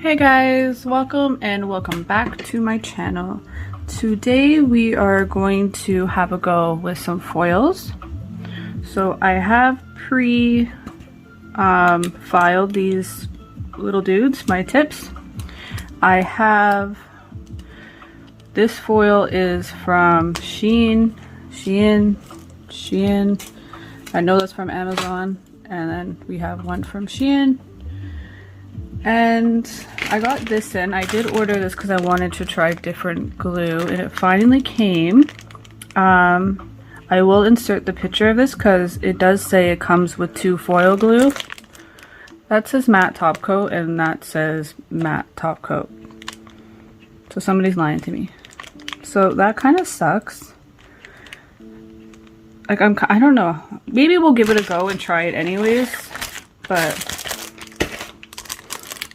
Hey guys, welcome back to my channel. Today we are going to have a go with some foils. So I have filed these little dudes, my tips. I have this foil is from Shein. I know that's from Amazon, and then we have one from Shein. And I got this in. I did order this because I wanted to try different glue, and it finally came. I will insert the picture of this because it does say it comes with 2 foil glue. That says matte top coat and that says matte top coat. So somebody's lying to me. So that kind of sucks. Like I don't know. Maybe we'll give it a go and try it anyways, but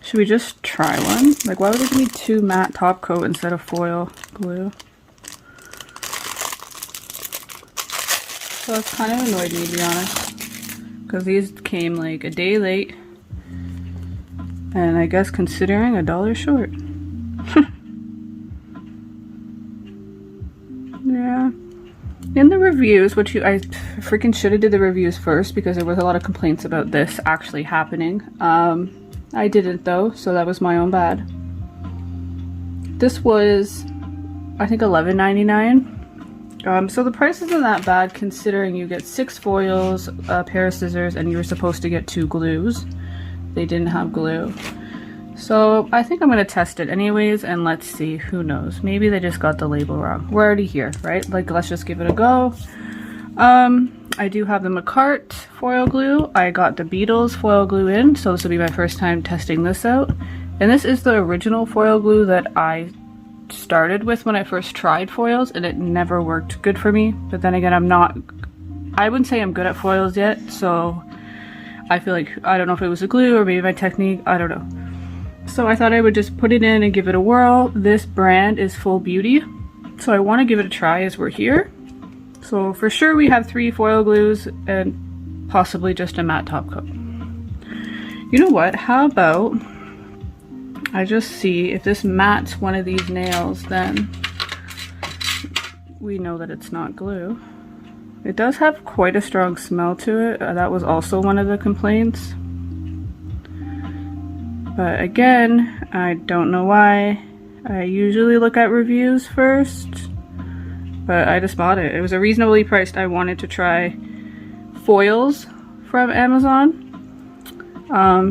should we just try one? Like, why would they give me 2 matte top coat instead of foil glue? So it's kind of annoyed me, to be honest, because these came like a day late, and I guess considering $1 short. Yeah. In the reviews, which I freaking should have did the reviews first because there was a lot of complaints about this actually happening. I didn't though, so that was my own bad. This was, I think, $11.99. So the price isn't that bad considering you get 6 foils, a pair of scissors, and you were supposed to get 2 glues. They didn't have glue. So I think I'm going to test it anyways, and let's see, who knows. Maybe they just got the label wrong. We're already here, right? Like, let's just give it a go. I do have the Macart foil glue. I got the Beetles foil glue in, so this will be my first time testing this out. And this is the original foil glue that I started with when I first tried foils, and it never worked good for me. But then again, I wouldn't say I'm good at foils yet, so I feel like, I don't know if it was the glue or maybe my technique, I don't know. So I thought I would just put it in and give it a whirl. This brand is Full Beauty, so I want to give it a try as we're here. So for sure we have 3 foil glues and possibly just a matte top coat. You know what, how about I just see if this mats one of these nails, then we know that it's not glue. It does have quite a strong smell to it. That was also one of the complaints. But again, I don't know why. I usually look at reviews first, but I just bought it. It was a reasonably priced. I wanted to try foils from Amazon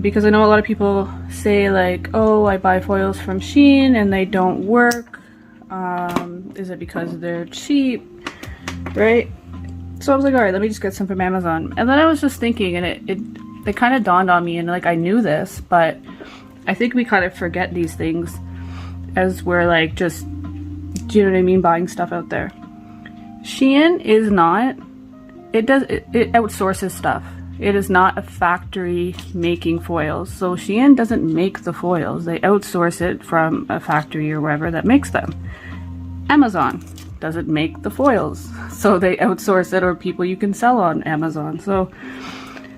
because I know a lot of people say like, oh, I buy foils from Shein and they don't work. Is it because they're cheap, right? So I was like, all right, let me just get some from Amazon. And then I was just thinking, and it kind of dawned on me, and like I knew this, but I think we kind of forget these things as we're like just, do you know what I mean, buying stuff out there. Shein is not, it outsources stuff. It is not a factory making foils. So Shein doesn't make the foils. They outsource it from a factory or wherever that makes them. Amazon doesn't make the foils. So they outsource it, or people you can sell on Amazon. So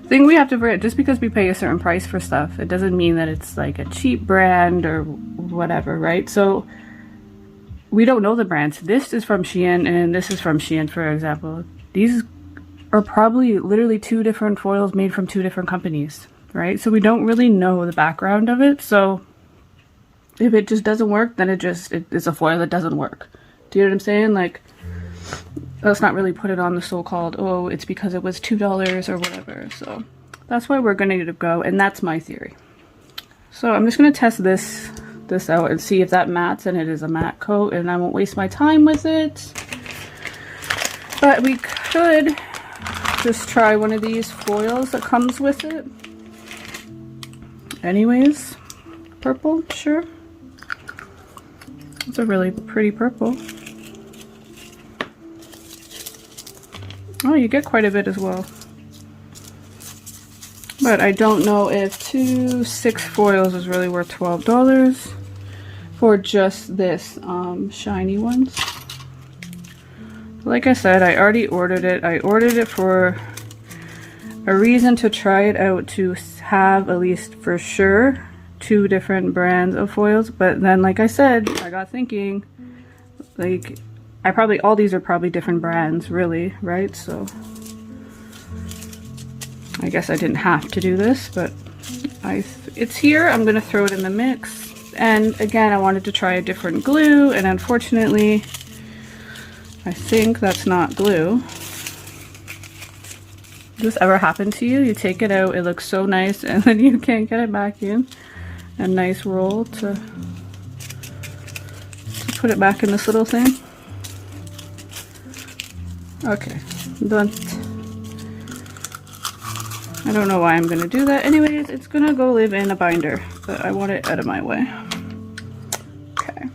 thing we have to forget, just because we pay a certain price for stuff, it doesn't mean that it's like a cheap brand or whatever, right? So we don't know the brands. This is from Shein and this is from Shein, for example. These are probably literally 2 different foils made from 2 different companies, right? So we don't really know the background of it. So if it just doesn't work, then it's a foil that doesn't work. Do you know what I'm saying? Like, let's not really put it on the so-called, oh, it's because it was $2 or whatever. So that's why we're going to go, and that's my theory. So I'm just going to test this out and see if that mattes, and it is a matte coat, and I won't waste my time with it. But we could just try one of these foils that comes with it. Anyways, purple, sure. It's a really pretty purple. Oh, you get quite a bit as well. But I don't know if 6 foils is really worth $12 for just this shiny ones. Like I said, I already ordered it. I ordered it for a reason to try it out, to have at least for sure 2 different brands of foils, but then like I said, I got thinking, like, all these are probably different brands, really, right? So I guess I didn't have to do this, but it's here. I'm gonna throw it in the mix. And again, I wanted to try a different glue, and unfortunately, I think that's not glue. Does this ever happen to you? You take it out, it looks so nice, and then you can't get it back in. A nice roll to put it back in this little thing. Okay, done. I don't know why I'm gonna do that. Anyways, it's gonna go live in a binder, but I want it out of my way. Okay.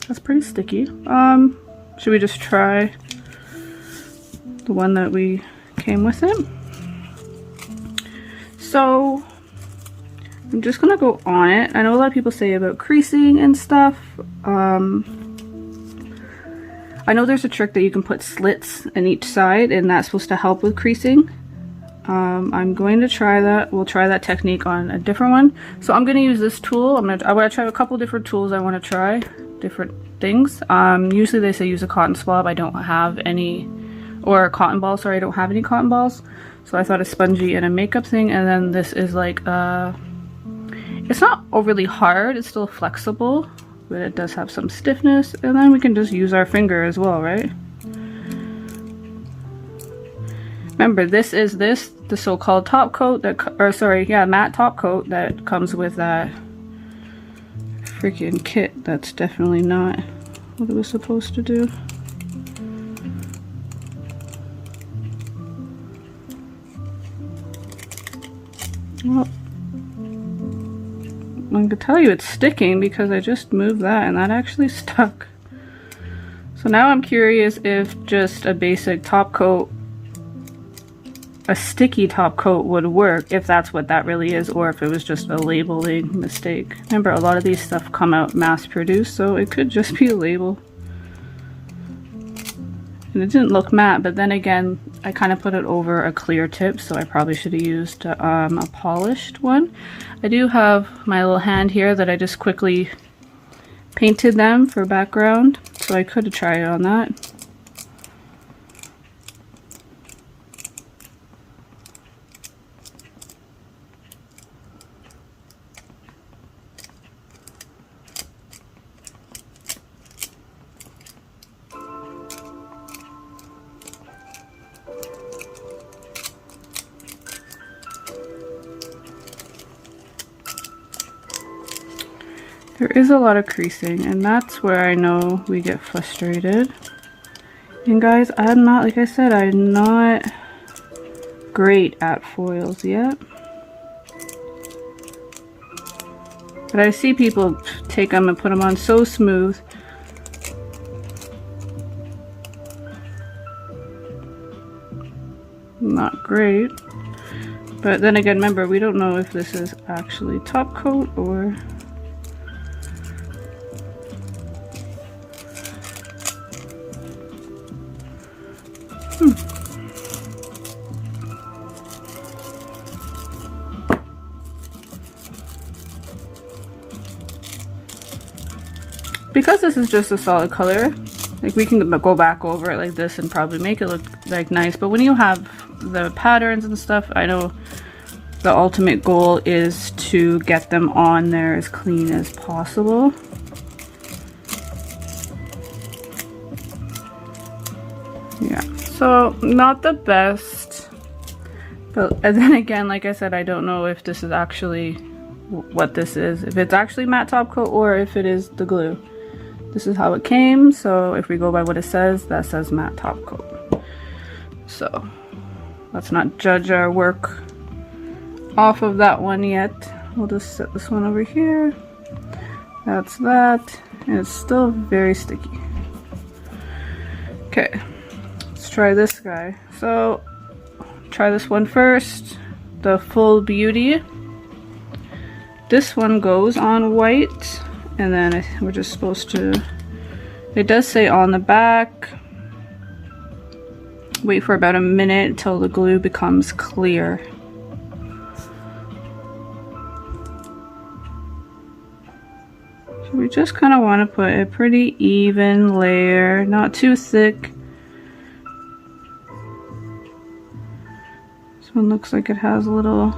That's pretty sticky. Should we just try the one that we came with it? So I'm just gonna go on it. I know a lot of people say about creasing and stuff. I know there's a trick that you can put slits in each side, and that's supposed to help with creasing. I'm going to try that. We'll try that technique on a different one. So I'm gonna use this tool. I want to try a couple different tools. I want to try different things. Usually they say use a cotton swab. I don't have any, or a cotton ball. Sorry, I don't have any cotton balls. So I thought a spongy and a makeup thing, and then this is like it's not overly hard. It's still flexible, but it does have some stiffness. And then we can just use our finger as well, right? Remember, this is the so-called top coat that, or sorry, yeah, matte top coat that comes with that freaking kit. That's definitely not what it was supposed to do. Well, I can tell you it's sticking because I just moved that and that actually stuck. So now I'm curious if just a basic top coat, a sticky top coat would work, if that's what that really is, or if it was just a labeling mistake. Remember, a lot of these stuff come out mass produced, so it could just be a label. And it didn't look matte, but then again, I kind of put it over a clear tip, so I probably should have used a polished one. I do have my little hand here that I just quickly painted them for background, so I could have tried it on that. There is a lot of creasing, and that's where I know we get frustrated. And guys, I'm not, like I said, I'm not great at foils yet. But I see people take them and put them on so smooth. Not great. But then again, remember, we don't know if this is actually top coat or... Because this is just a solid color, like we can go back over it like this and probably make it look like nice, but when you have the patterns and stuff, I know the ultimate goal is to get them on there as clean as possible. Yeah, so not the best, but and then again, like I said, I don't know if this is actually what this is, if it's actually matte top coat or if it is the glue. This is how it came, so if we go by what it says, that says matte top coat. So let's not judge our work off of that one yet. We'll just set this one over here. That's that, and it's still very sticky. Okay, let's try this guy. So try this one first, the Full Beauty. This one goes on white, and then we're just supposed to, it does say on the back wait for about a minute till the glue becomes clear. So we just kind of want to put a pretty even layer, not too thick. This one looks like it has little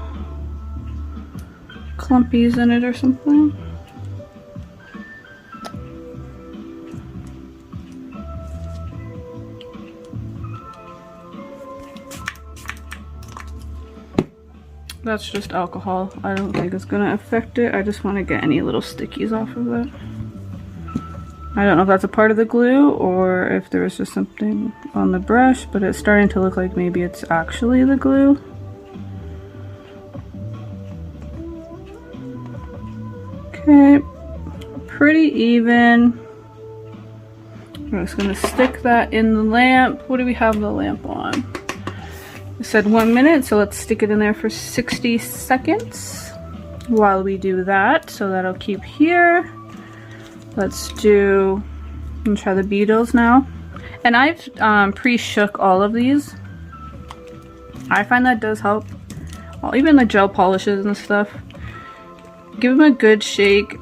clumpies in it or something. That's just alcohol. I don't think it's gonna affect it. I just want to get any little stickies off of it. I don't know if that's a part of the glue or if there was just something on the brush, but it's starting to look like maybe it's actually the glue. Okay, pretty even. I'm just gonna stick that in the lamp. What do we have the lamp on? It said 1 minute, so let's stick it in there for 60 seconds while we do that. So that'll keep here. Let's try the beetles now. And I've pre-shook all of these. I find that does help. Well, even the gel polishes and stuff. Give them a good shake.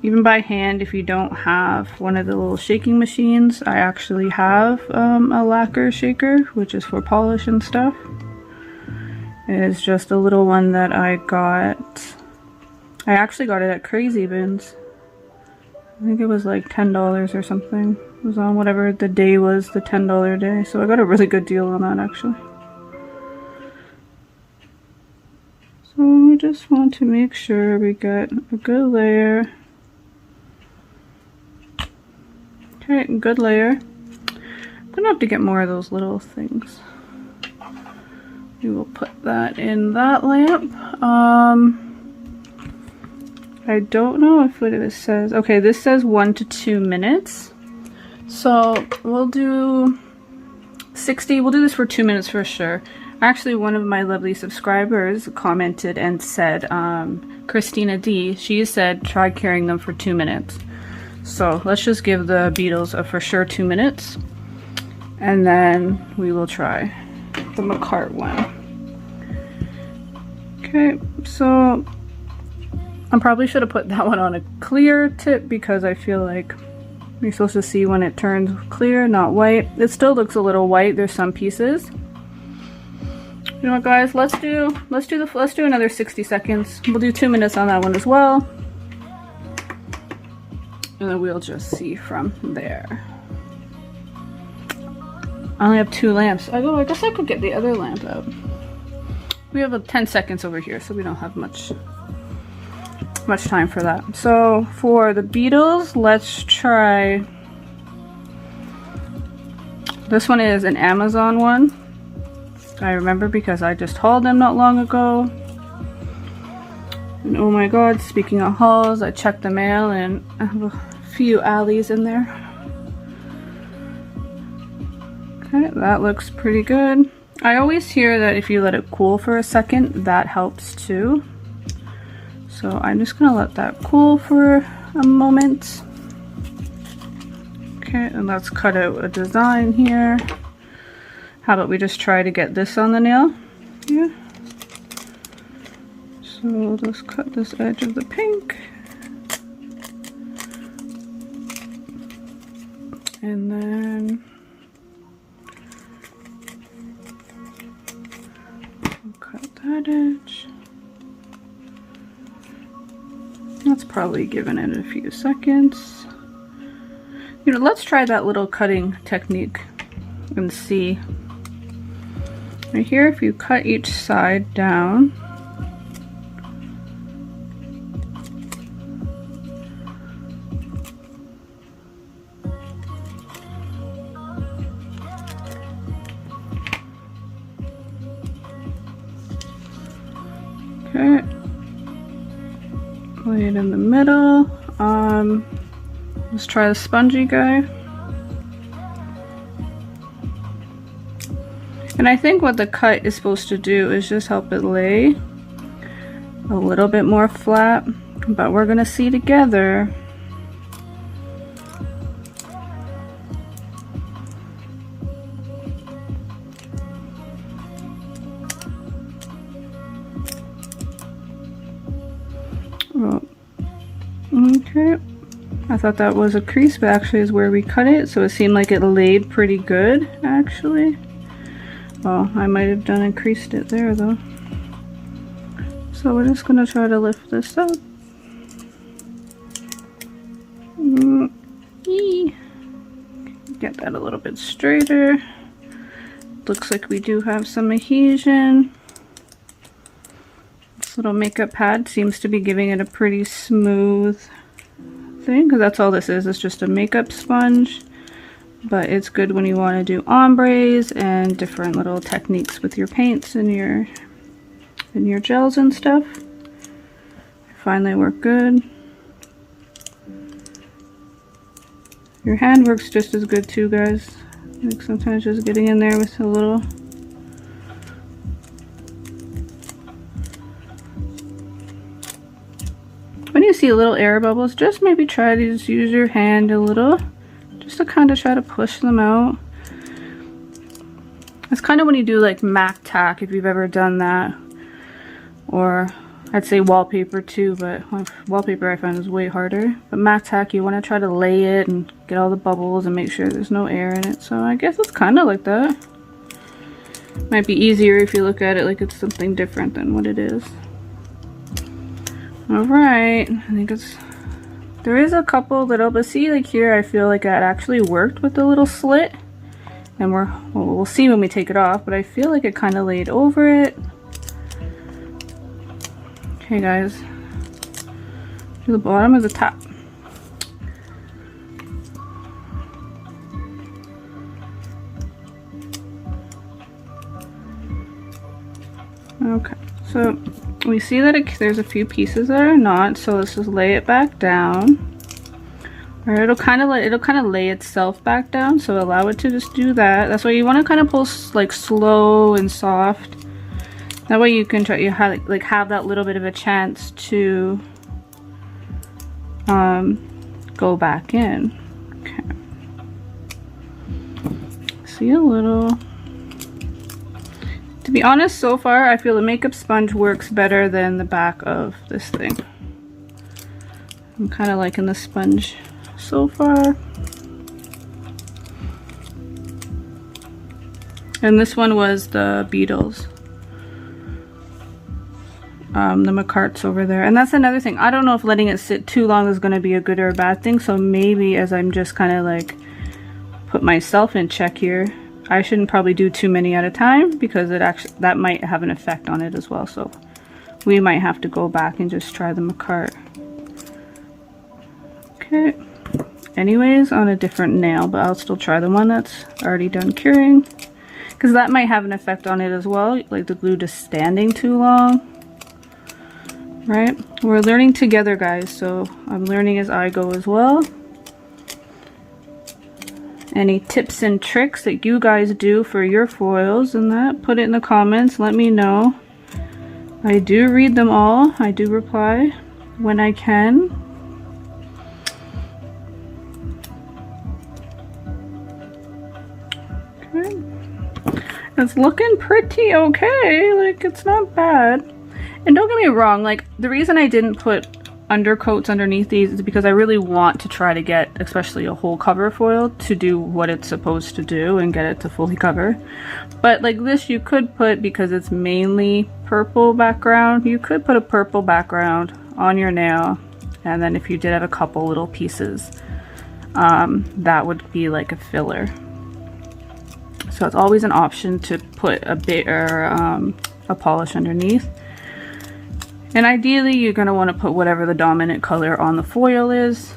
Even by hand, if you don't have one of the little shaking machines. I actually have a lacquer shaker, which is for polish and stuff. It's just a little one that I got. I actually got it at Crazy Bins. I think it was like $10 or something. It was on whatever the day was, the $10 day. So I got a really good deal on that actually. So we just want to make sure we get a good layer. Okay, good layer. I'm gonna have to get more of those little things. We will put that in that lamp. I don't know if it says, okay, this says 1 to 2 minutes. So we'll do 60, we'll do this for 2 minutes for sure. Actually, one of my lovely subscribers commented and said, Christina D, she said try curing them for 2 minutes. So let's just give the beetles a for sure 2 minutes, and then we will try the Macart one. Okay, so I probably should have put that one on a clear tip because I feel like you're supposed to see when it turns clear, not white. It still looks a little white. There's some pieces. You know what, guys? Let's do another 60 seconds. We'll do 2 minutes on that one as well. And then we'll just see from there. I only have 2 lamps. I guess I could get the other lamp out. We have 10 seconds over here, so we don't have much time for that. So for the beetles, let's try. This one is an Amazon one. I remember because I just hauled them not long ago. And oh my god, speaking of hauls, I checked the mail and I have a few alleys in there. Okay, that looks pretty good. I always hear that if you let it cool for a second, that helps too. So I'm just gonna let that cool for a moment. Okay, and let's cut out a design here. How about we just try to get this on the nail? Yeah. So we'll just cut this edge of the pink. And then we'll cut that edge. That's probably giving it a few seconds. You know, let's try that little cutting technique and see. Right here, if you cut each side down, okay, lay it in the middle. Let's try the spongy guy. And I think what the cut is supposed to do is just help it lay a little bit more flat, but we're gonna see together. Oh, okay. I thought that was a crease, but actually is where we cut it, so it seemed like it laid pretty good, actually. Well, I might have done and creased it there, though. So we're just gonna try to lift this up. Get that a little bit straighter. Looks like we do have some adhesion. This little makeup pad seems to be giving it a pretty smooth thing, because that's all this is. It's just a makeup sponge, but it's good when you want to do ombres and different little techniques with your paints and your gels and stuff. I find they work good. Your hand works just as good too, guys. Like sometimes just getting in there with a little. When you see little air bubbles, just maybe try to just use your hand a little, just to kind of try to push them out. It's kind of when you do like MAC tack, if you've ever done that, or I'd say wallpaper too, but wallpaper I find is way harder. But MAC tack, you want to try to lay it and get all the bubbles and make sure there's no air in it. So I guess it's kind of like that. Might be easier if you look at it like it's something different than what it is. Alright, I think there is a couple little, but see like here I feel like that actually worked with the little slit. And we'll see when we take it off, but I feel like it kind of laid over it. Okay guys, to the bottom of the top. Okay, so we see that there's a few pieces that are not, so let's just lay it back down. Or it'll kind of lay itself back down, so allow it to just do that. That's why you want to kind of pull like slow and soft. That way you can try have that little bit of a chance to go back in. Okay. See a little. To be honest, so far I feel the makeup sponge works better than the back of this thing. I'm kind of liking the sponge so far. And this one was the Beetles. The McCarts over there. And that's another thing. I don't know if letting it sit too long is going to be a good or a bad thing. So maybe as I'm just kind of like put myself in check here, I shouldn't probably do too many at a time, because that might have an effect on it as well. So we might have to go back and just try the McCart. Okay. Anyways, on a different nail, but I'll still try the one that's already done curing, because that might have an effect on it as well, like the glue just standing too long. Right? We're learning together, guys, so I'm learning as I go as well. Any tips and tricks that you guys do for your foils and that, put it in the comments, let me know. I do read them all. I do reply when I can. Okay. It's looking pretty okay, like it's not bad. And don't get me wrong, like the reason I didn't put undercoats underneath these is because I really want to try to get, especially a whole cover foil, to do what it's supposed to do and get it to fully cover. But like this you could put, because it's mainly purple background, you could put a purple background on your nail, and then if you did have a couple little pieces, that would be like a filler. So it's always an option to put a bit or a polish underneath. And ideally you're going to want to put whatever the dominant color on the foil is,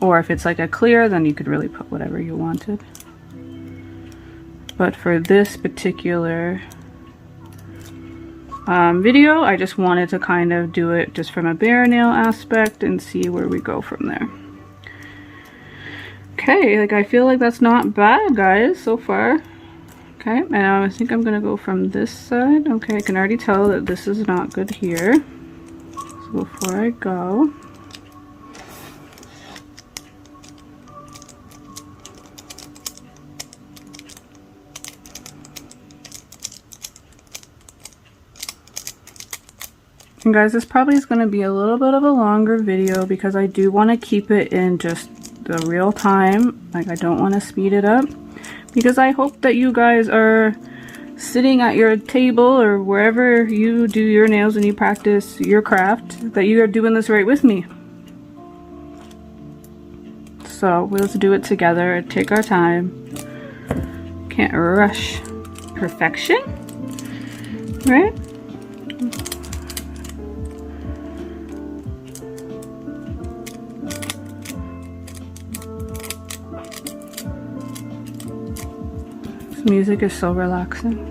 or if it's like a clear, then you could really put whatever you wanted. But for this particular video, I just wanted to kind of do it just from a bare nail aspect and see where we go from there. Okay, like I feel like that's not bad, guys, so far. Okay, and I think I'm gonna go from this side. Okay, I can already tell that this is not good here. So before I go, And guys, this probably is going to be a little bit of a longer video because I do want to keep it in just the real time. Like, I don't want to speed it up because I hope that you guys are sitting at your table or wherever you do your nails and you practice your craft, that you are doing this right with me. So let's do it together, take our time. Can't rush perfection, right? This music is so relaxing.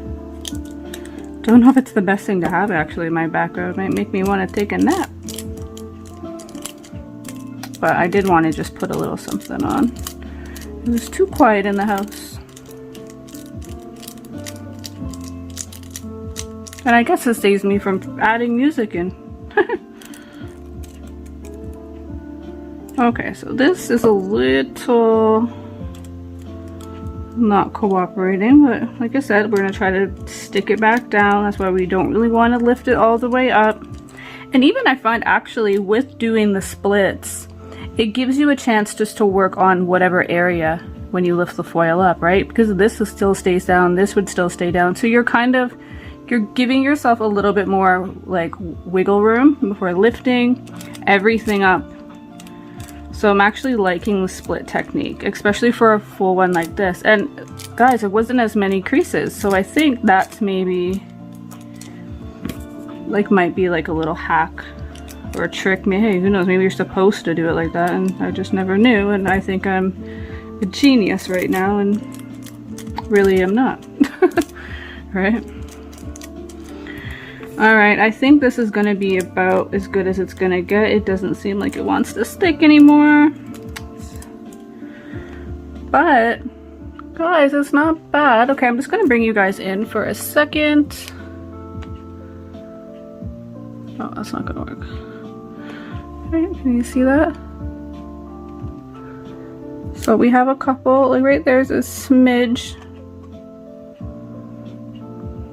Don't know if it's the best thing to have actually in my background. It might make me want to take a nap. But I did want to just put a little something on. It was too quiet in the house. And I guess it saves me from adding music in. Okay, so this is a little not cooperating, but like I said, we're gonna try to stick it back down. That's why we don't really want to lift it all the way up. And even I find actually with doing the splits, it gives you a chance just to work on whatever area when you lift the foil up, right? Because this still stays down, this would still stay down. So you're giving yourself a little bit more like wiggle room before lifting everything up. So I'm actually liking the split technique, especially for a full one like this. And guys, it wasn't as many creases, so I think that's maybe like might be like a little hack or a trick. Hey, who knows, maybe you're supposed to do it like that and I just never knew, and I think I'm a genius right now and really am not. Right? Alright, I think this is gonna be about as good as it's gonna get. It doesn't seem like it wants to stick anymore. But, guys, it's not bad. Okay, I'm just gonna bring you guys in for a second. Oh, that's not gonna work. Right, can you see that? So we have a couple, like right there's a smidge.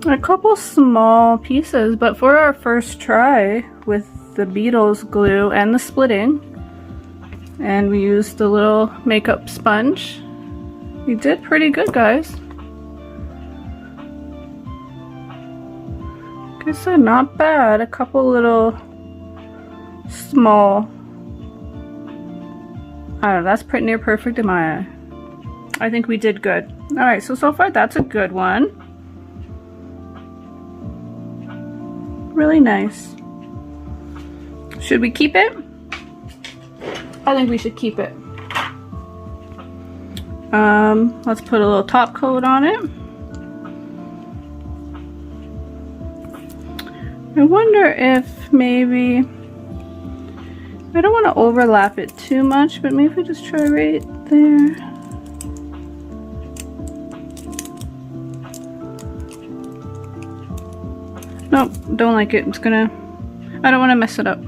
A couple small pieces, but for our first try with the Beetles glue and the splitting, and we used the little makeup sponge, we did pretty good, guys. Like I said, not bad. A couple little small, I don't know, that's pretty near perfect in my eye. I think we did good. Alright, so far that's a good one. Really nice. Should we keep it? I think we should keep it. Let's put a little top coat on it. I wonder if maybe, I don't want to overlap it too much, but maybe just try right there. Nope, don't like it. It's gonna, I don't want to mess it up.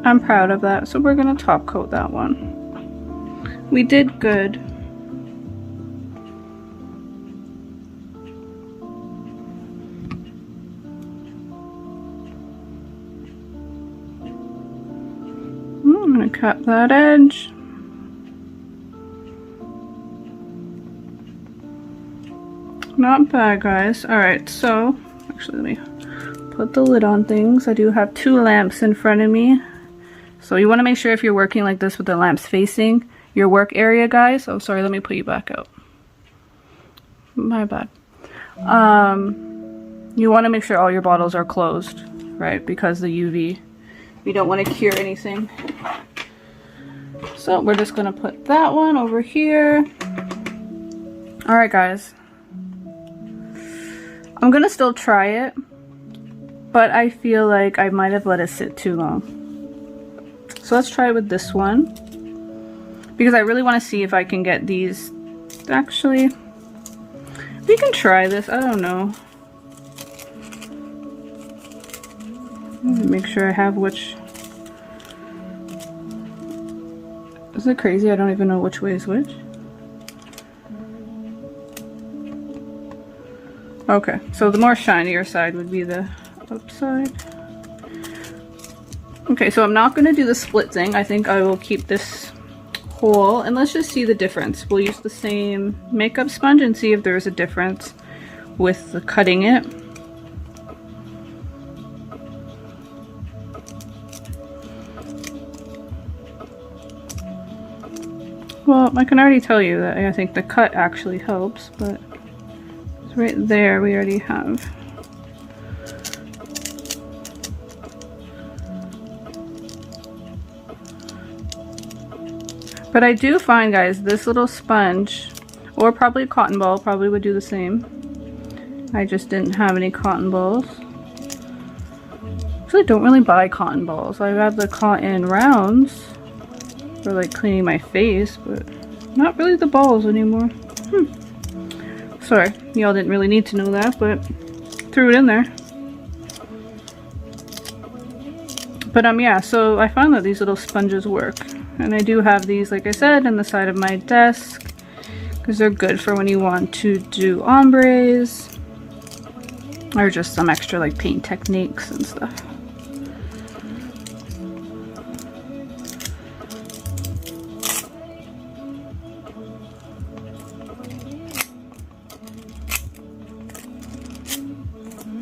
I'm proud of that, so we're gonna top coat that one. We did good. I'm gonna cut that edge. Not bad, guys. Alright, so actually let me put the lid on things. I do have two lamps in front of me, so you want to make sure if you're working like this with the lamps facing your work area, guys. Oh, sorry, let me put you back out. My bad. You want to make sure all your bottles are closed, right? Because the UV, we don't want to cure anything. So we're just gonna put that one over here. All right, guys. I'm gonna still try it, but I feel like I might have let it sit too long. So let's try it with this one, because I really want to see if I can get these. Actually, we can try this. I don't know. Make sure I have which. Is it crazy? I don't even know which way is which. Okay, so the more shinier side would be the upside. Okay, so I'm not going to do the split thing. I think I will keep this whole, and let's just see the difference. We'll use the same makeup sponge and see if there's a difference with the cutting it. Well, I can already tell you that I think the cut actually helps, but it's right there we already have. But I do find, guys, this little sponge, or probably a cotton ball, probably would do the same. I just didn't have any cotton balls. Actually, I don't really buy cotton balls. I have the cotton rounds for like cleaning my face, but not really the balls anymore. Sorry, y'all didn't really need to know that, but threw it in there. But yeah, so I found that these little sponges work. And I do have these, like I said, in the side of my desk because they're good for when you want to do ombres or just some extra like paint techniques and stuff.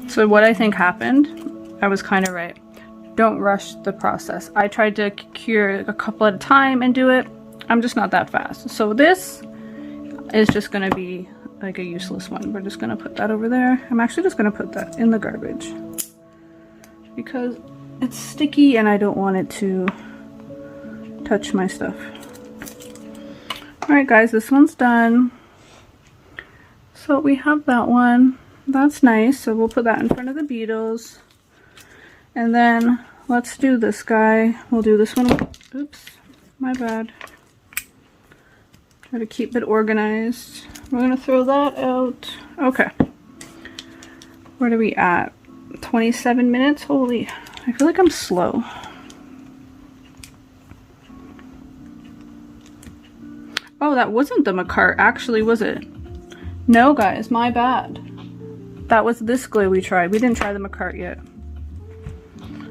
So what I think happened, I was kind of right. Don't rush the process. I tried to cure a couple at a time and do it. I'm just not that fast. So this is just gonna be like a useless one. We're just gonna put that over there. I'm actually just gonna put that in the garbage because it's sticky and I don't want it to touch my stuff. All right, guys, this one's done. So we have that one. That's nice. So we'll put that in front of the beetles. And then let's do this guy. We'll do this one. Oops, my bad. Try to keep it organized. We're gonna throw that out. Okay. What are we at? 27 minutes? Holy, I feel like I'm slow. Oh, that wasn't the Macart, actually, was it? No, guys, my bad. That was this glue we tried. We didn't try the Macart yet.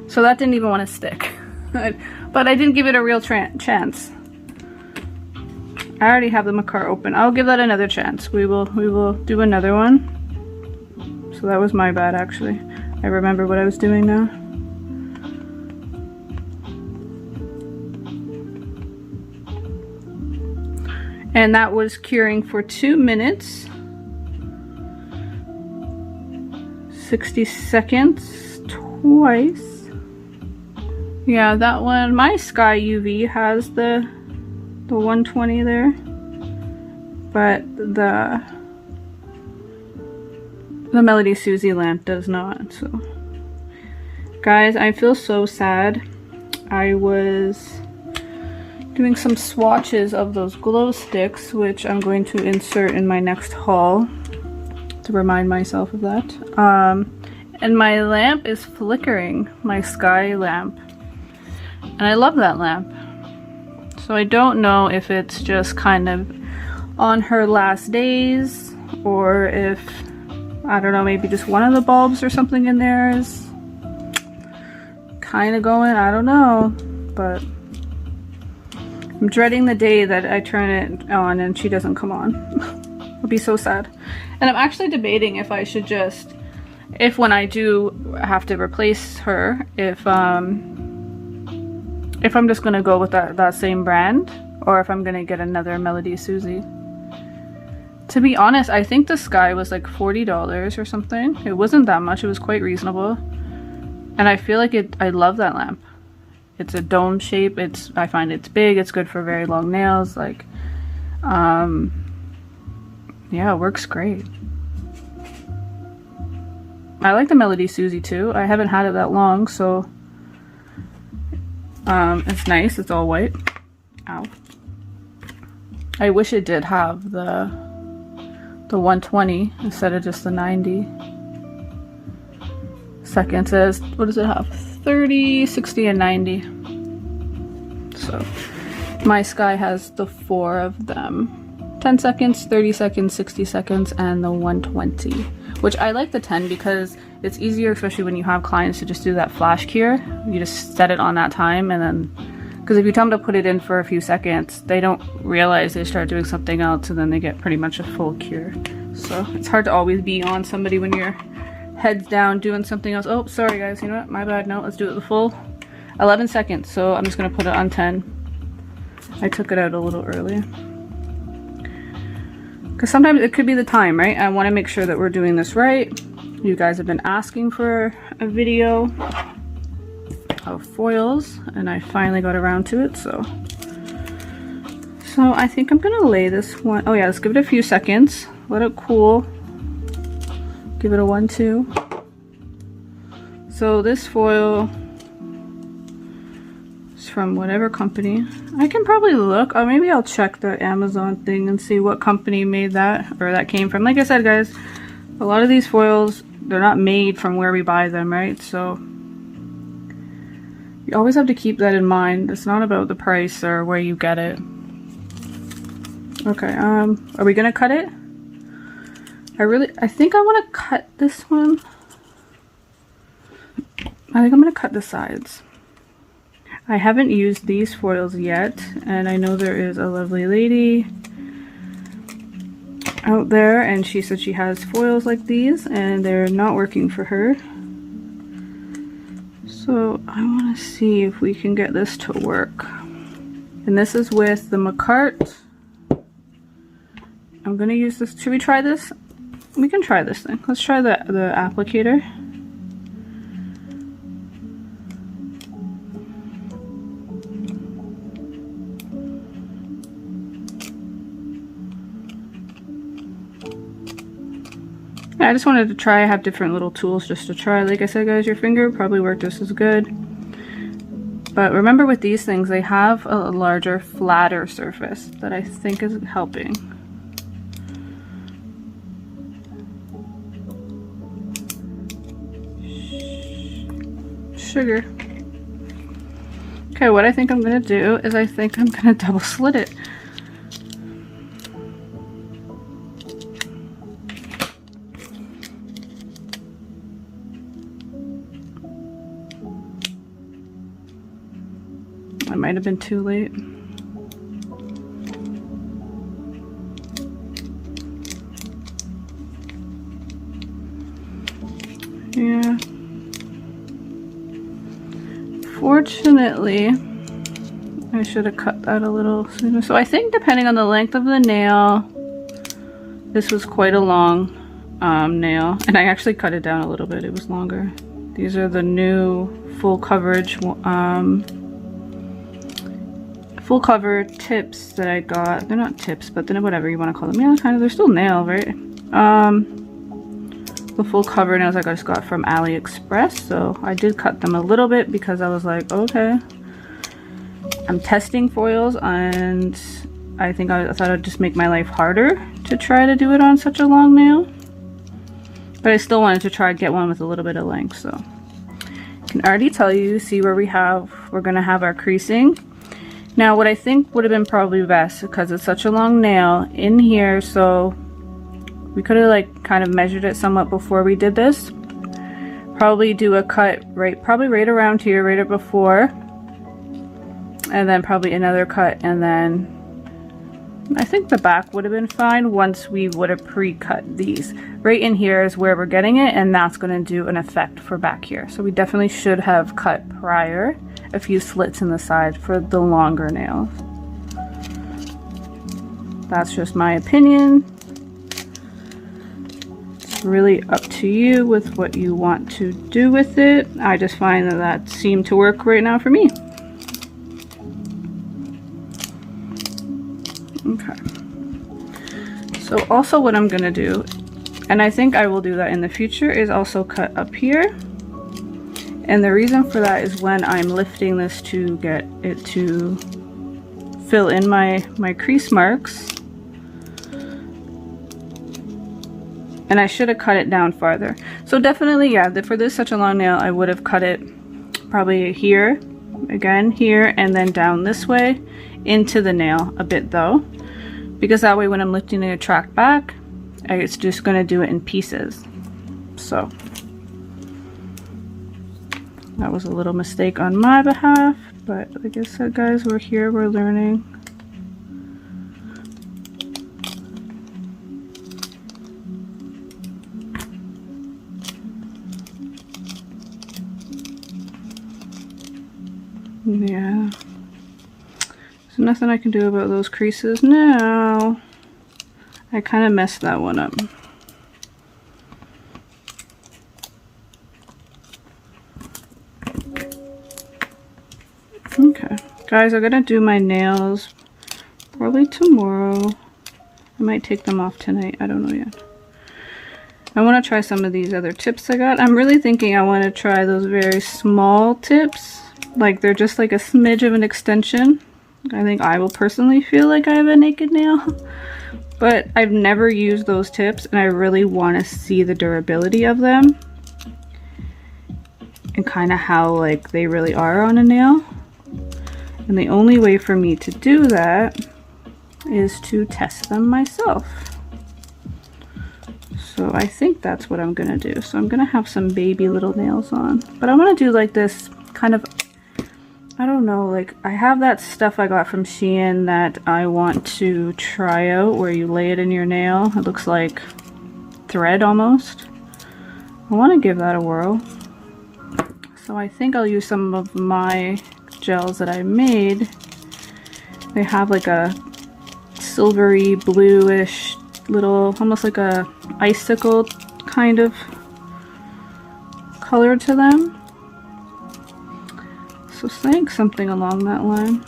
So that didn't even want to stick. But I didn't give it a real chance. I already have the Macart open. I'll give that another chance. We will do another one. So that was my bad, actually. I remember what I was doing now. And that was curing for 2 minutes. 60 seconds twice. Yeah, that one, my Sky UV has the 120 there, but the Melody Susie lamp does not. So guys, I feel so sad. I was doing some swatches of those glow sticks, which I'm going to insert in my next haul to remind myself of that. And my lamp is flickering, my Sky lamp. And I love that lamp. So I don't know if it's just kind of on her last days, or if, I don't know, maybe just one of the bulbs or something in there is kind of going, I don't know. But I'm dreading the day that I turn it on and she doesn't come on. I'll be so sad. And I'm actually debating if I should just, if when I do have to replace her, if I'm just gonna go with that same brand, or if I'm gonna get another Melody Susie. To be honest, I think the Sky was like $40 or something. It wasn't that much, it was quite reasonable. And I feel like I love that lamp. It's a dome shape, I find it's big, it's good for very long nails, like, yeah, it works great. I like the Melody Susie too. I haven't had it that long, so it's nice. It's all white. Ow. I wish it did have the 120 instead of just the 90. Second says, what does it have? 30, 60, and 90. So my Sky has the 4 of them. 10 seconds, 30 seconds, 60 seconds, and the 120. Which I like the 10 because it's easier, especially when you have clients, to just do that flash cure. You just set it on that time, and then, because if you tell them to put it in for a few seconds, they don't realize they start doing something else, and then they get pretty much a full cure. So it's hard to always be on somebody when your head's down doing something else. Oh, sorry guys, you know what, my bad. No, let's do it the full 11 seconds. So I'm just gonna put it on 10. I took it out a little early, because sometimes it could be the time, right? I want to make sure that we're doing this right. You guys have been asking for a video of foils, and I finally got around to it. So I think I'm gonna lay this one. Oh yeah, let's give it a few seconds, let it cool. Give it a 1-2. So this foil is from whatever company. I can probably look, or maybe I'll check the Amazon thing and see what company made that, or that came from. Like I said, guys, a lot of these foils, they're not made from where we buy them, right? So you always have to keep that in mind. It's not about the price or where you get it. Okay, are we gonna cut it? I think I want to cut this one. I think I'm gonna cut the sides. I haven't used these foils yet, and I know there is a lovely lady out there, and she said she has foils like these and they're not working for her. So I want to see if we can get this to work. And this is with the Macart. I'm gonna use this. Should we try this? We can try this thing. Let's try the applicator. Yeah, I just wanted to try. I have different little tools just to try. Like I said, guys, your finger probably worked just as good. But remember, with these things, they have a larger, flatter surface that I think is helping. Sugar. Okay, what I think I'm gonna do is I think I'm gonna double slit it. I might have been too late. Yeah. Fortunately, I should have cut that a little sooner. So I think depending on the length of the nail, this was quite a long nail, and I actually cut it down a little bit. It was longer. These are the new full coverage, full cover tips that I got. They're not tips, but then whatever you want to call them. Yeah, kind of. They're still nail, right? The full cover nails I just got from AliExpress, so I did cut them a little bit because I was like, okay, I'm testing foils, and I think I thought it'd just make my life harder to try to do it on such a long nail, but I still wanted to try to get one with a little bit of length. So I can already tell you, see where we're gonna have our creasing. Now what I think would have been probably best, because it's such a long nail in here, so we could have like kind of measured it somewhat before we did this. Probably do a cut probably right around here, right up before, and then probably another cut, and then I think the back would have been fine once we would have pre-cut these. Right in here is where we're getting it, and that's going to do an effect for back here. So we definitely should have cut prior a few slits in the side for the longer nails. That's just my opinion. Really up to you with what you want to do with it. I just find that seemed to work right now for me. Okay. So also what I'm gonna do, and I think I will do that in the future, is also cut up here. And the reason for that is when I'm lifting this to get it to fill in my crease marks. And I should have cut it down farther. So definitely, yeah, for this such a long nail, I would have cut it probably here, again here, and then down this way into the nail a bit though. Because that way when I'm lifting the track back, it's just gonna do it in pieces. So That was a little mistake on my behalf, but like I said, guys, we're here, we're learning. Yeah. There's nothing I can do about those creases now. I kind of messed that one up. Okay, guys, I'm gonna do my nails probably tomorrow. I might take them off tonight, I don't know yet. I want to try some of these other tips I got. I'm really thinking I want to try those very small tips. Like they're just like a smidge of an extension. I think I will personally feel like I have a naked nail. But I've never used those tips and I really want to see the durability of them. And kind of how like they really are on a nail. And the only way for me to do that is to test them myself. So I think that's what I'm gonna do. So I'm gonna have some baby little nails on. But I wanna do like this kind of, I don't know, like I have that stuff I got from Shein that I want to try out where you lay it in your nail. It looks like thread almost. I wanna give that a whirl. So I think I'll use some of my gels that I made. They have like a silvery bluish little, almost like a icicle kind of color to them. So think something along that line.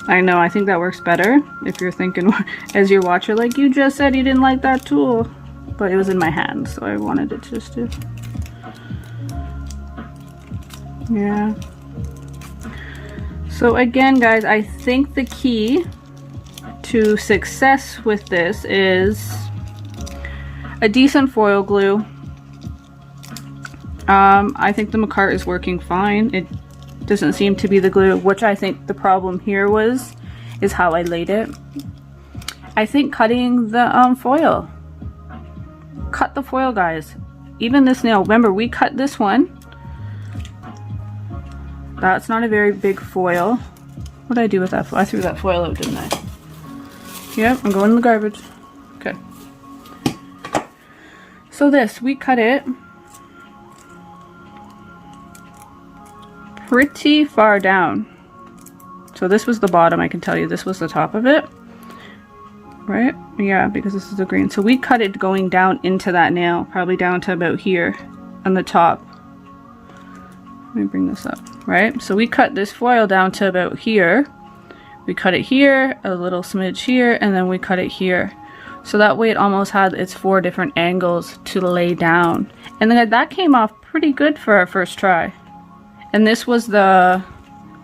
I know, I think that works better if you're thinking as your watcher, like you just said you didn't like that tool, but it was in my hand, so I wanted it just to, yeah. So again, guys, I think the key to success with this is a decent foil glue. I think the Makartt is working fine. It doesn't seem to be the glue, which I think the problem here is how I laid it. I think cutting the foil. Cut the foil, guys. Even this nail, remember we cut this one. That's not a very big foil. What did I do with that foil? I threw that foil out, didn't I? Yep, I'm going in the garbage. Okay. So this, we cut it pretty far down. So this was the bottom, I can tell you. This was the top of it. Right? Yeah, because this is the green. So we cut it going down into that nail, probably down to about here on the top. Let me bring this up, right? So we cut this foil down to about here. We cut it here, a little smidge here, and then we cut it here. So that way it almost had its 4 different angles to lay down. And then that came off pretty good for our first try. And this was the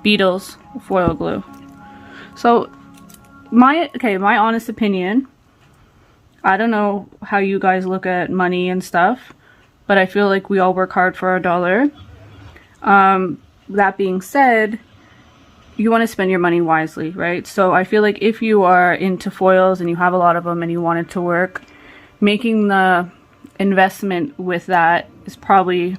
Beetles foil glue. So my honest opinion, I don't know how you guys look at money and stuff, but I feel like we all work hard for our dollar. That being said, you want to spend your money wisely, right? So I feel like if you are into foils and you have a lot of them and you want it to work, making the investment with that is probably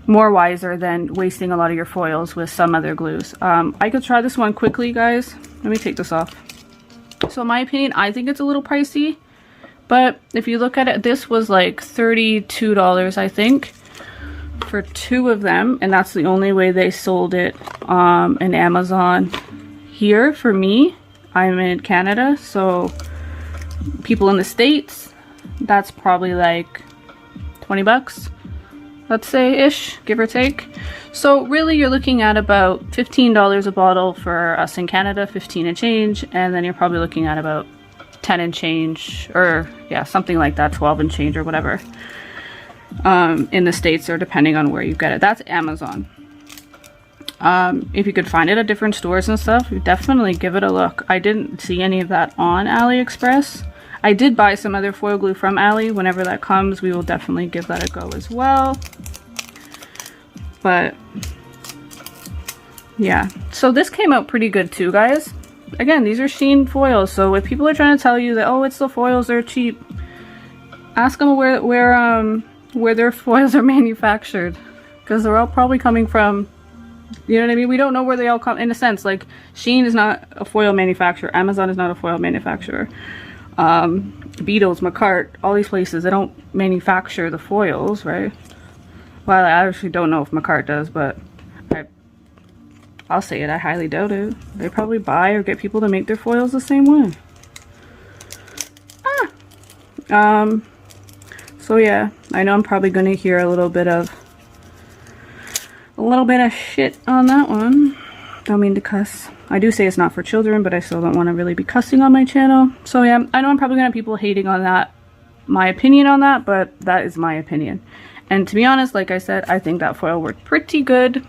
more wiser than wasting a lot of your foils with some other glues. I could try this one quickly, guys. Let me take this off. So in my opinion, I think it's a little pricey, but if you look at it, this was like $32, I think, for 2 of them, and that's the only way they sold it in Amazon here for me. I'm in Canada, so people in the States, that's probably like 20 bucks, let's say, ish, give or take. So really you're looking at about $15 a bottle for us in Canada, 15 and change, and then you're probably looking at about 10 and change, or yeah, something like that, 12 and change or whatever, in the States, or depending on where you get it. That's Amazon. If you could find it at different stores and stuff, definitely give it a look. I didn't see any of that on AliExpress. I did buy some other foil glue from Ali. Whenever that comes, we will definitely give that a go as well. But yeah, so this came out pretty good too, guys. Again, these are Shein foils, so if people are trying to tell you that, oh, it's the foils, they're cheap, ask them where where their foils are manufactured, because they're all probably coming from, you know what I mean? We don't know where they all come, in a sense. Like, Shein is not a foil manufacturer. Amazon is not a foil manufacturer. Beetles, Macart, all these places, they don't manufacture the foils, right? Well, I actually don't know if Macart does, but I'll say it, I highly doubt it. They probably buy or get people to make their foils the same way. So yeah, I know I'm probably gonna hear a little bit of shit on that one. Don't mean to cuss. I do say it's not for children, but I still don't want to really be cussing on my channel. So yeah, I know I'm probably gonna have people hating on that, my opinion on that, but that is my opinion. And to be honest, like I said, I think that foil worked pretty good.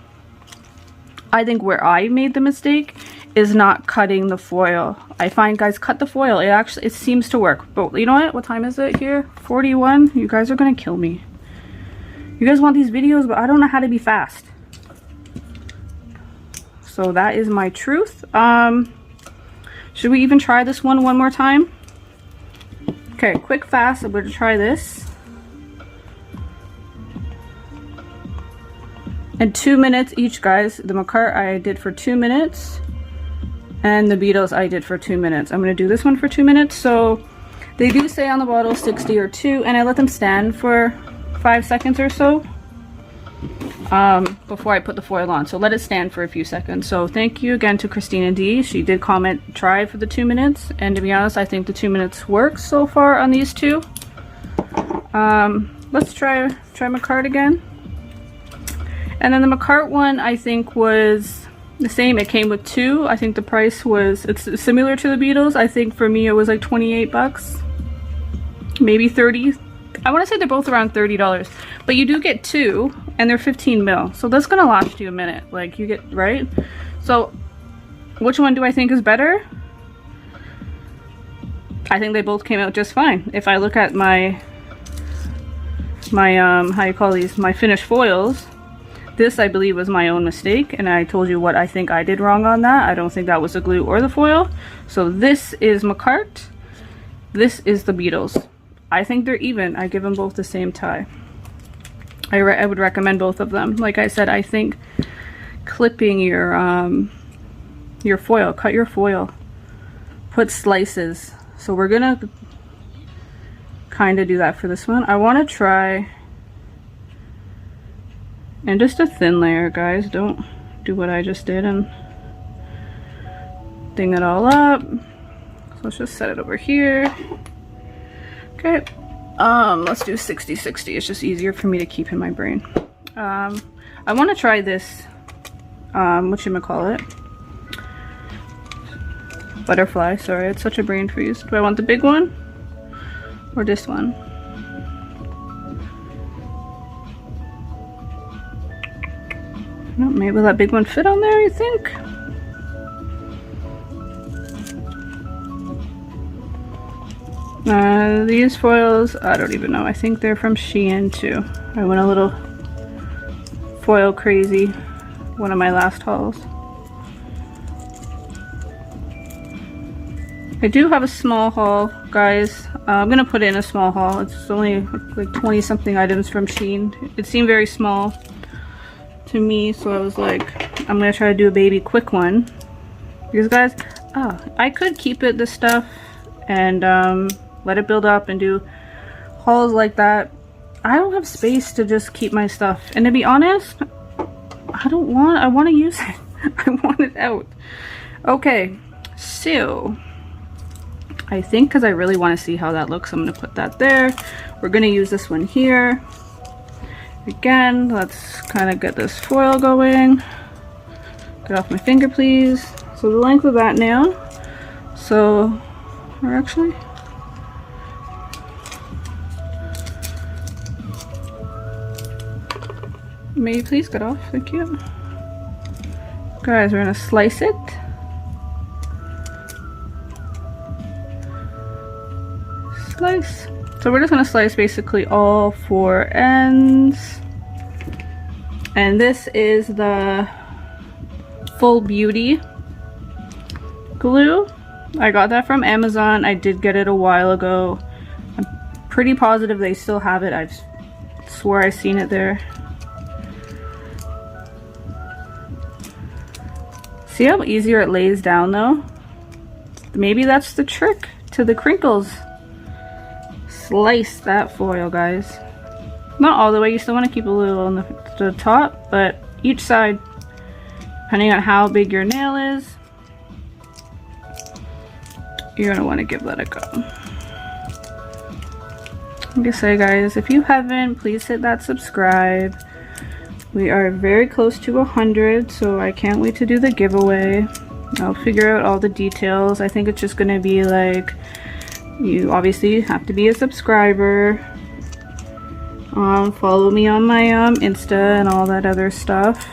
I think where I made the mistake is not cutting the foil. I find guys cut the foil. It seems to work. But you know what? What time is it here? 41? You guys are gonna kill me. You guys want these videos, but I don't know how to be fast. So that is my truth. Should we even try this one more time? Okay, quick fast. I'm gonna try this. And 2 minutes each, guys. The Macart I did for 2 minutes. And the Beetles I did for 2 minutes. I'm going to do this one for 2 minutes. So they do say on the bottle 60 or 2. And I let them stand for 5 seconds or so. Before I put the foil on. So let it stand for a few seconds. So thank you again to Christina D. She did comment, try for the 2 minutes. And to be honest, I think the 2 minutes works so far on these two. Let's try Macart again. And then the Macart one I think was the same. It came with 2. I think the price was, it's similar to the Beetles. I think for me it was like 28 bucks, maybe 30. I want to say they're both around $30, but you do get 2 and they're 15 mil. So that's going to last you a minute. Like you get, right? So which one do I think is better? I think they both came out just fine. If I look at my how you call these, my finished foils, this I believe was my own mistake, and I told you what I think I did wrong on that. I don't think that was the glue or the foil. So this is Macart, this is the Beetles. I think they're even. I give them both the same tie. I would recommend both of them. Like I said, I think clipping your foil, cut your foil, put slices. So we're gonna kind of do that for this one. I want to try, and just a thin layer, guys. Don't do what I just did and ding it all up. So let's just set it over here. Okay. Let's do 60-60. It's just easier for me to keep in my brain. I want to try this, whatchamacallit? Butterfly, sorry, it's such a brain freeze. Do I want the big one? Or this one? Oh, maybe will that big one fit on there, you think? These foils, I don't even know. I think they're from Shein too. I went a little foil crazy one of my last hauls. I do have a small haul, guys. I'm gonna put it in a small haul. It's only like 20 something items from Shein. It seemed very small to me, so I was like, I'm gonna try to do a baby quick one. Because guys, I could keep it, this stuff, and let it build up and do hauls like that. I don't have space to just keep my stuff, and to be honest, I want to use it. I want it out. Okay, so I think because I really want to see how that looks, I'm going to put that there. We're going to use this one here. Again, let's kind of get this foil going. Get off my finger, please. So the length of that now. So, or actually, may you please get off? Thank you. Guys, we're going to slice it. Slice. So we're just going to slice basically all 4 ends. And this is the Full Beauty glue. I got that from Amazon. I did get it a while ago. I'm pretty positive they still have it. I've Swore I seen it there. See how easier it lays down though? Maybe that's the trick to the crinkles. Slice that foil, guys. Not all the way, you still want to keep a little on the top, but each side, depending on how big your nail is, you're going to want to give that a go. Like I say, guys, if you haven't, please hit that subscribe. We are very close to 100, so I can't wait to do the giveaway. I'll figure out all the details. I think it's just going to be like, you obviously have to be a subscriber. Follow me on my Insta and all that other stuff.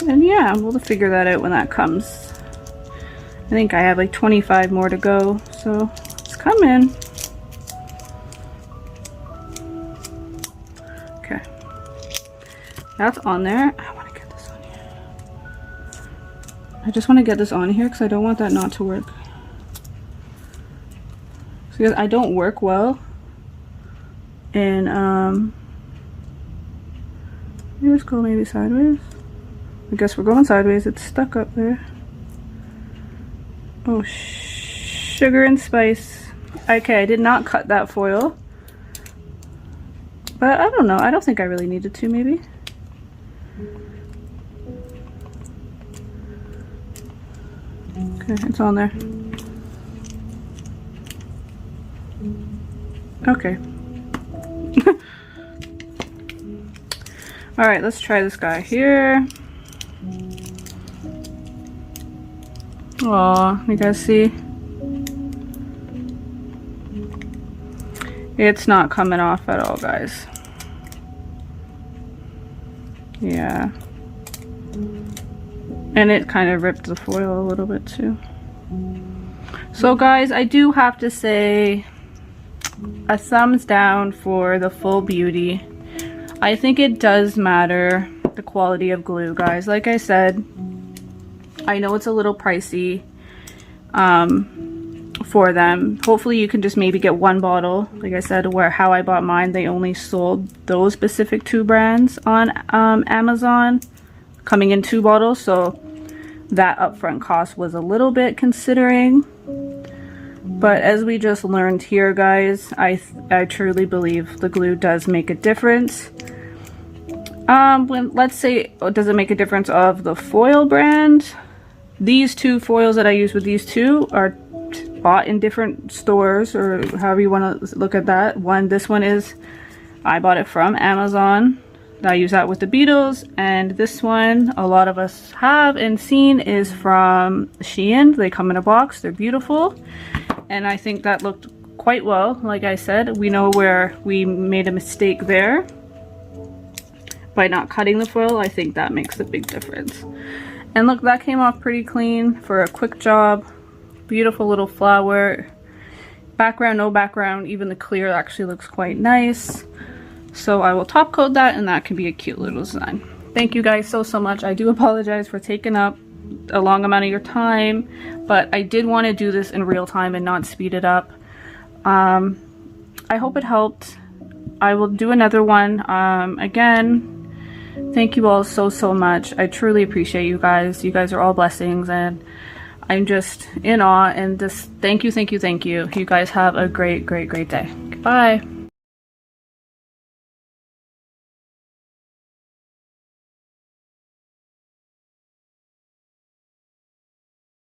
And yeah, we'll figure that out when that comes. I think I have like 25 more to go, so it's coming. Okay, that's on there. I want to get this on here. I just want to get this on here because I don't want that not to work. Because I don't work well in let's go maybe sideways. I guess we're going sideways. It's stuck up there. Oh, sugar and spice. Okay, I did not cut that foil, but I don't know, I don't think I really needed to. Maybe okay, it's on there. Okay. All right, let's try this guy here. Aw, you guys see? It's not coming off at all, guys. Yeah. And it kind of ripped the foil a little bit too. So guys, I do have to say a thumbs down for the Full Beauty. I think it does matter, the quality of glue, guys. Like I said, I know it's a little pricey for them. Hopefully you can just maybe get one bottle. Like I said, how I bought mine, they only sold those specific 2 brands on Amazon, coming in 2 bottles, so that upfront cost was a little bit considering. But as we just learned here, guys, I truly believe the glue does make a difference. Let's say, does it make a difference of the foil brand? These 2 foils that I use with these 2 are bought in different stores, or however you want to look at that. This one is, I bought it from Amazon. I use that with the Beetles, and this one a lot of us have and seen is from Shein. They come in a box, they're beautiful, and I think that looked quite well. Like I said, we know where we made a mistake there by not cutting the foil. I think that makes a big difference. And look, that came off pretty clean for a quick job. Beautiful little flower. Background, no background, even the clear actually looks quite nice. So I will top coat that, and that can be a cute little design. Thank you guys so much. I do apologize for taking up a long amount of your time, but I did want to do this in real time and not speed it up. I hope it helped. I will do another one. Again, thank you all so much. I truly appreciate you guys. You guys are all blessings, and I'm just in awe, and just thank you. You guys have a great day. Goodbye.